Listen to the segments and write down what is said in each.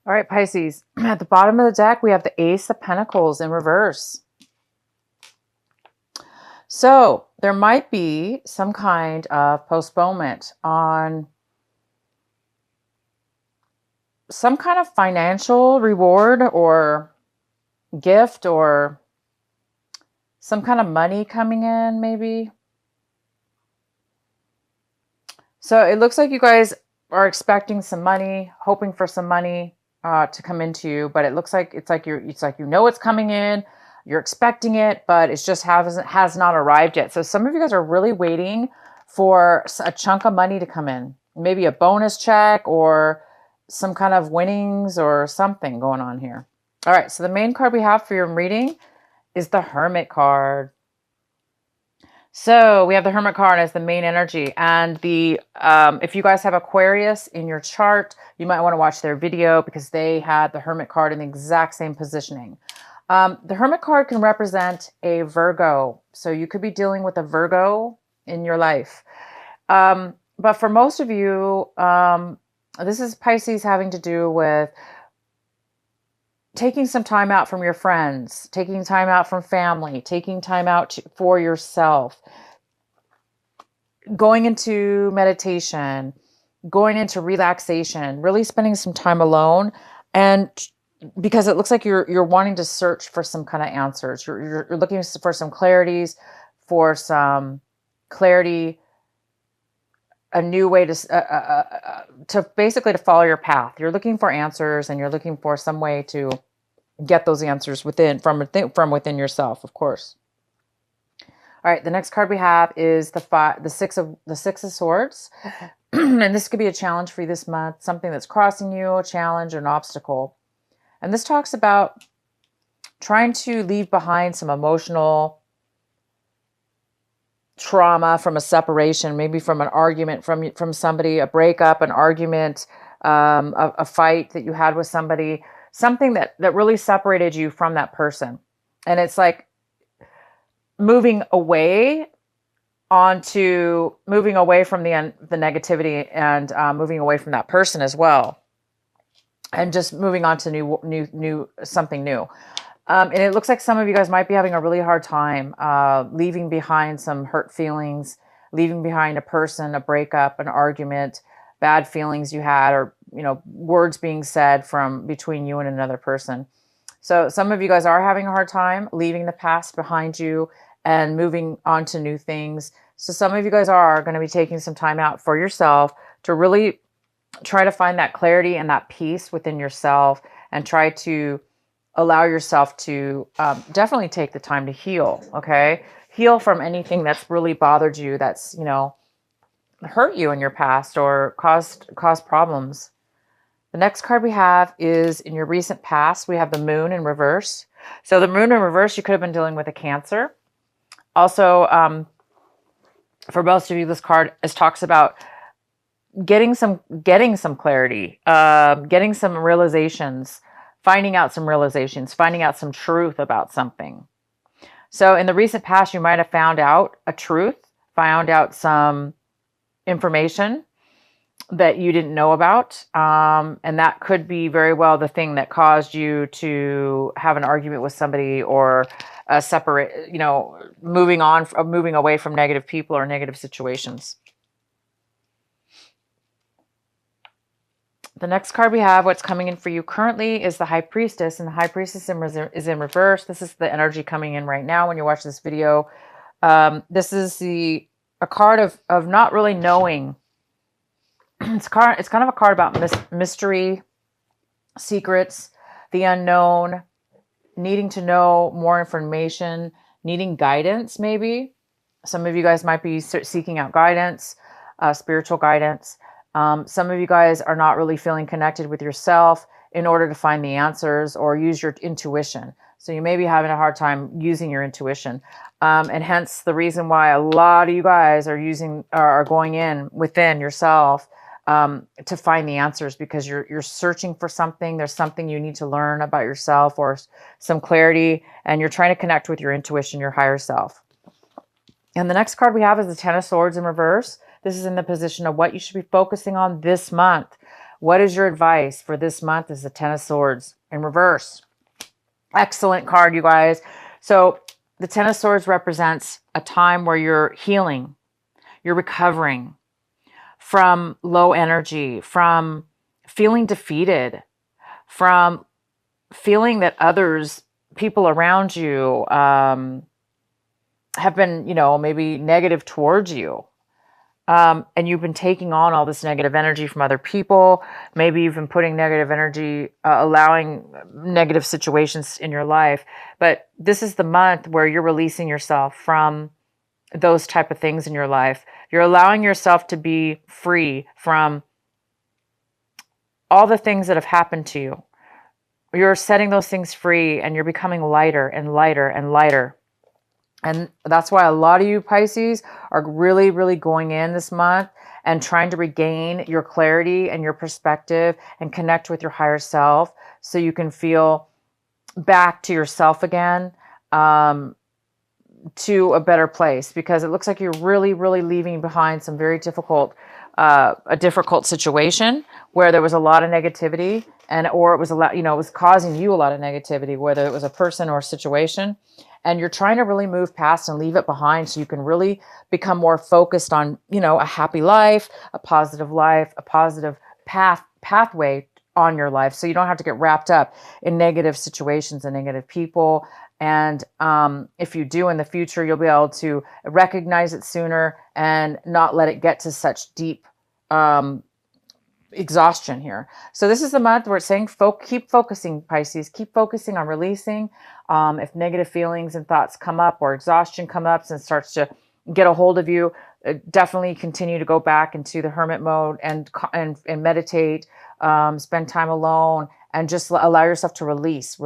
All right, Pisces. At the bottom of the deck, we have the Ace of Pentacles in reverse. So there might be some kind of postponement on some kind of financial reward or gift or some kind of money coming in, maybe. So it looks like you guys are expecting some money, hoping for some money to come into you, but it looks like it's like you know it's coming in, you're expecting it, but it's just has not arrived yet. So some of you guys are really waiting for a chunk of money to come in, maybe a bonus check or some kind of winnings or something going on here. All right, so the main card we have for your reading is the Hermit card. So we have the Hermit card as the main energy, and the if you guys have Aquarius in your chart, you might want to watch their video because they had the Hermit card in the exact same positioning. The Hermit card can represent a Virgo, so you could be dealing with a Virgo in your life. But for most of you, this is Pisces having to do with taking some time out from your friends, taking time out from family, taking time out for yourself, going into meditation, going into relaxation, really spending some time alone. And because it looks like you're wanting to search for some kind of answers. You're looking for some clarities, for some clarity, a new way to basically to follow your path. You're looking for answers, and you're looking for some way to get those answers from within yourself, of course. All right, the next card we have is the six of swords. And this could be a challenge for you this month, something that's crossing you, a challenge, an obstacle. And this talks about trying to leave behind some emotional trauma from a separation, maybe from an argument from somebody, a breakup, an argument, a fight that you had with somebody, something that really separated you from that person. And it's like moving away from the negativity and moving away from that person as well, and just moving on to new something new. And it looks like some of you guys might be having a really hard time leaving behind some hurt feelings, leaving behind a person, a breakup, an argument, bad feelings you had, or words being said from between you and another person. So some of you guys are having a hard time leaving the past behind you and moving on to new things. So some of you guys are going to be taking some time out for yourself to really try to find that clarity and that peace within yourself, and try to allow yourself to definitely take the time to heal, okay? Heal from anything that's really bothered you, that's, hurt you in your past or caused problems. The next card we have is in your recent past. We have the Moon in reverse. So the Moon in reverse, you could have been dealing with a Cancer. Also, for most of you, this card talks about getting some clarity, getting some realizations, finding out some truth about something. So in the recent past, you might have found out a truth, found out some information that you didn't know about. And that could be very well the thing that caused you to have an argument with somebody, or moving away from negative people or negative situations. The next card we have, what's coming in for you currently, is the High Priestess, and the High Priestess is in reverse. This is the energy coming in right now when you watch this video. This is a card of not really knowing. It's kind of a card about mystery, secrets, the unknown, needing to know more information, needing guidance maybe. Some of you guys might be seeking out guidance, spiritual guidance. Some of you guys are not really feeling connected with yourself in order to find the answers or use your intuition. So you may be having a hard time using your intuition. And hence the reason why a lot of you guys are going in within yourself to find the answers, because you're searching for something. There's something you need to learn about yourself, or some clarity, and you're trying to connect with your intuition, your higher self. And the next card we have is the Ten of Swords in reverse. This is in the position of what you should be focusing on this month. What is your advice for this month? Is the Ten of Swords in reverse. Excellent card, you guys. So the Ten of Swords represents a time where you're healing, you're recovering from low energy, from feeling defeated, from feeling that people around you, have been, maybe negative towards you. And you've been taking on all this negative energy from other people. Maybe you've been putting negative energy, allowing negative situations in your life. But this is the month where you're releasing yourself from those type of things in your life. You're allowing yourself to be free from all the things that have happened to you. You're setting those things free, and you're becoming lighter and lighter and lighter. And that's why a lot of you Pisces are really, really going in this month and trying to regain your clarity and your perspective and connect with your higher self so you can feel back to yourself again, to a better place, because it looks like you're really, really leaving behind some very a difficult situation where there was a lot of negativity, or it was it was causing you a lot of negativity, whether it was a person or a situation. And you're trying to really move past and leave it behind so you can really become more focused on, a happy life, a positive pathway on your life. So you don't have to get wrapped up in negative situations and negative people. And if you do in the future, you'll be able to recognize it sooner and not let it get to such deep exhaustion here. So this is the month where it's saying keep focusing, Pisces. Keep focusing on releasing. If negative feelings and thoughts come up or exhaustion come up and starts to get a hold of you, definitely continue to go back into the hermit mode and meditate, spend time alone, and just allow yourself to release.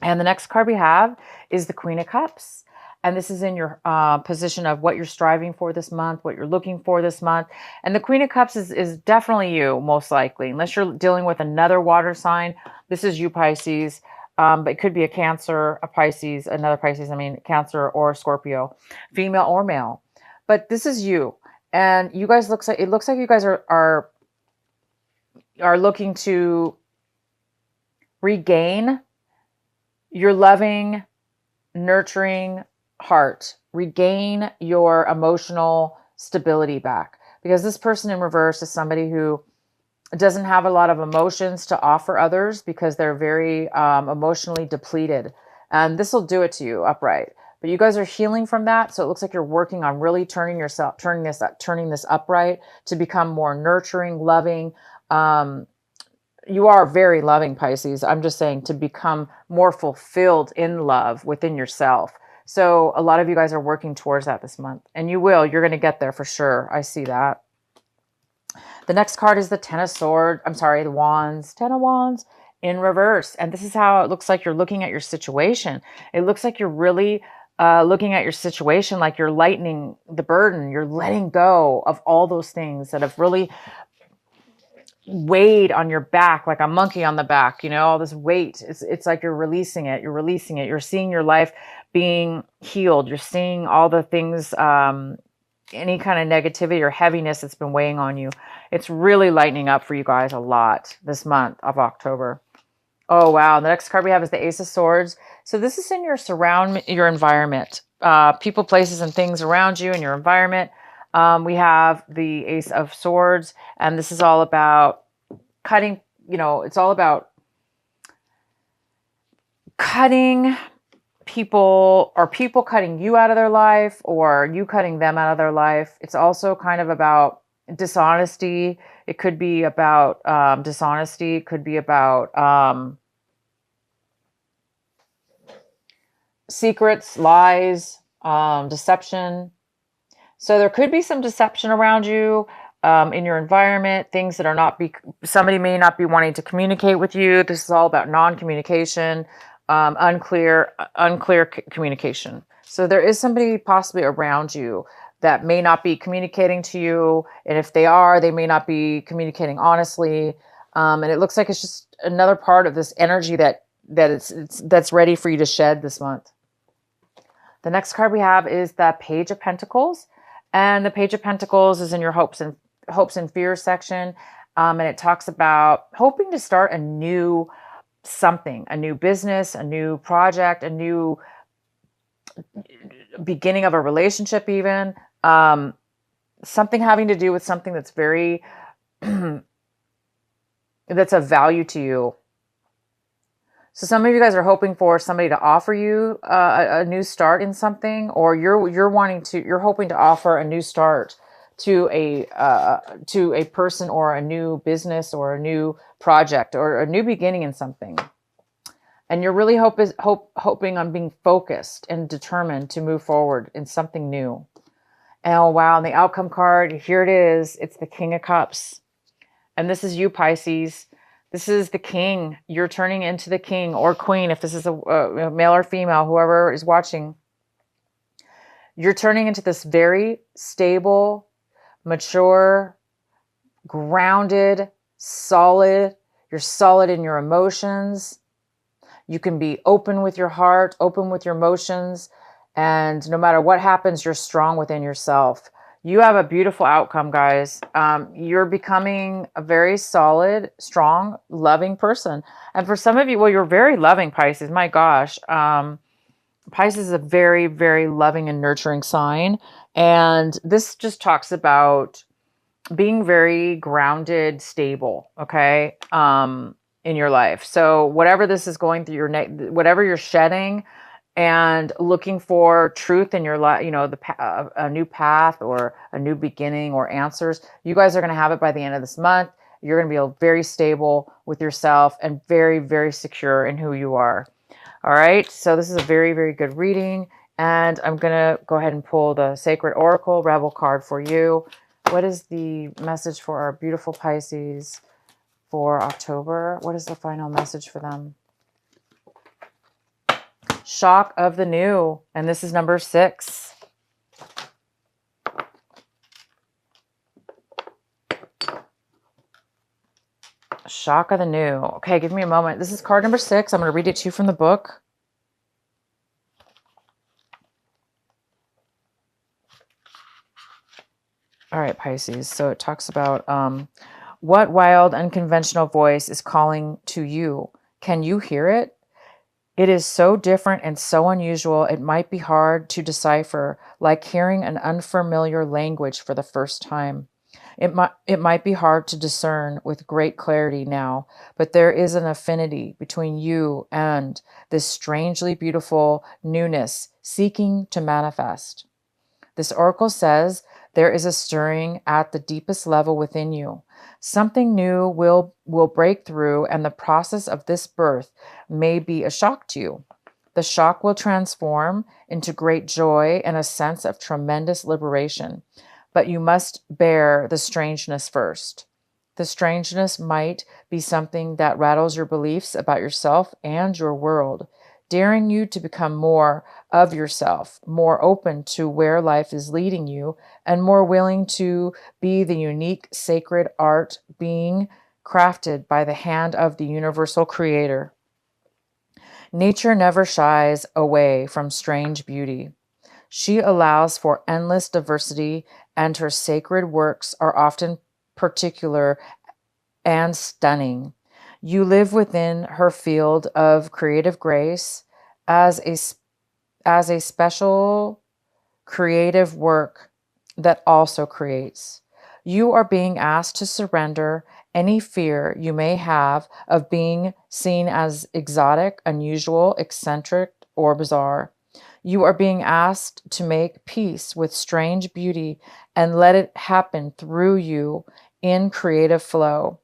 And the next card we have is the Queen of Cups. And this is in your position of what you're striving for this month, what you're looking for this month. And the Queen of Cups is definitely you, most likely. Unless you're dealing with another water sign, this is you, Pisces. But it could be a Cancer, a Pisces, another Pisces, Cancer or Scorpio, female or male. But this is you. And you guys looks like you guys are looking to regain your loving, nurturing heart, regain your emotional stability back. Because this person in reverse is somebody who doesn't have a lot of emotions to offer others because they're very emotionally depleted. And this will do it to you upright. But you guys are healing from that. So it looks like you're working on really turning this upright to become more nurturing, loving. You are very loving, Pisces. I'm just saying to become more fulfilled in love within yourself. So a lot of you guys are working towards that this month. And you will. You're going to get there for sure. I see that. The next card is the the Wands. Ten of Wands in reverse. And this is how it looks like you're looking at your situation. It looks like you're really looking at your situation like you're lightening the burden. You're letting go of all those things that have really weighed on your back, like a monkey on the back, all this weight. It's like you're releasing it. You're seeing your life being healed. You're seeing all the things, any kind of negativity or heaviness that's been weighing on you. It's really lightening up for you guys a lot this month of October. Oh, wow. And the next card we have is the Ace of Swords. So this is in your environment, people, places, and things around you in your environment. We have the Ace of Swords, and this is all about cutting, it's all about cutting people, or people cutting you out of their life, or you cutting them out of their life. It's also kind of about dishonesty. It could be about dishonesty. It could be about secrets, lies, deception. So there could be some deception around you in your environment, things that somebody may not be wanting to communicate with you. This is all about non-communication, unclear communication. So there is somebody possibly around you that may not be communicating to you. And if they are, they may not be communicating honestly. And it looks like it's just another part of this energy that's ready for you to shed this month. The next card we have is the Page of Pentacles. And the Page of Pentacles is in your hopes and fears section. And it talks about hoping to start a new something, a new business, a new project, a new beginning of a relationship, even something having to do with something that's very, that's of value to you. So some of you guys are hoping for somebody to offer you a new start in something, or you're hoping to offer a new start to a person, or a new business, or a new project, or a new beginning in something. And you're really hoping on being focused and determined to move forward in something new. And oh wow, and the outcome card, here it is. It's the King of Cups. And this is you, Pisces. This is the king. You're turning into the king or queen. If this is a male or female, whoever is watching, you're turning into this very stable, mature, grounded, solid. You're solid in your emotions. You can be open with your heart, open with your emotions. And no matter what happens, you're strong within yourself. You have a beautiful outcome, guys. You're becoming a very solid, strong, loving person. And for some of you, well, you're very loving, Pisces. My gosh. Pisces is a very, very loving and nurturing sign. And this just talks about being very grounded, stable, okay, in your life. So whatever this is going through whatever you're shedding, and looking for truth in your life, a new path or a new beginning or answers, you guys are going to have it by the end of this month. You're going to be very stable with yourself and very, very secure in who you are. All right. So this is a very, very good reading. And I'm going to go ahead and pull the Sacred Oracle Rebel card for you. What is the message for our beautiful Pisces for October? What is the final message for them? Shock of the new. And this is number 6. Shock of the new. Okay, give me a moment. This is card number 6. I'm going to read it to you from the book. All right, Pisces. So it talks about what wild, unconventional voice is calling to you? Can you hear it? It is so different and so unusual, it might be hard to decipher, like hearing an unfamiliar language for the first time. It might be hard to discern with great clarity now, but there is an affinity between you and this strangely beautiful newness seeking to manifest. This oracle says there is a stirring at the deepest level within you. Something new will break through, and the process of this birth may be a shock to you. The shock will transform into great joy and a sense of tremendous liberation. But you must bear the strangeness first. The strangeness might be something that rattles your beliefs about yourself and your world, daring you to become more of yourself, more open to where life is leading you, and more willing to be the unique sacred art being crafted by the hand of the universal creator. Nature never shies away from strange beauty. She allows for endless diversity, and her sacred works are often particular and stunning. You live within her field of creative grace as a special creative work that also creates. You are being asked to surrender any fear you may have of being seen as exotic, unusual, eccentric, or bizarre. You are being asked to make peace with strange beauty and let it happen through you in creative flow.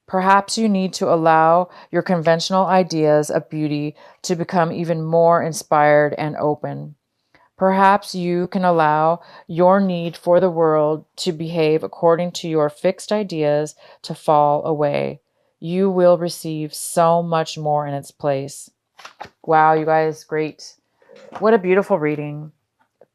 Perhaps you need to allow your conventional ideas of beauty to become even more inspired and open. Perhaps you can allow your need for the world to behave according to your fixed ideas to fall away. You will receive so much more in its place. Wow, you guys, great. What a beautiful reading.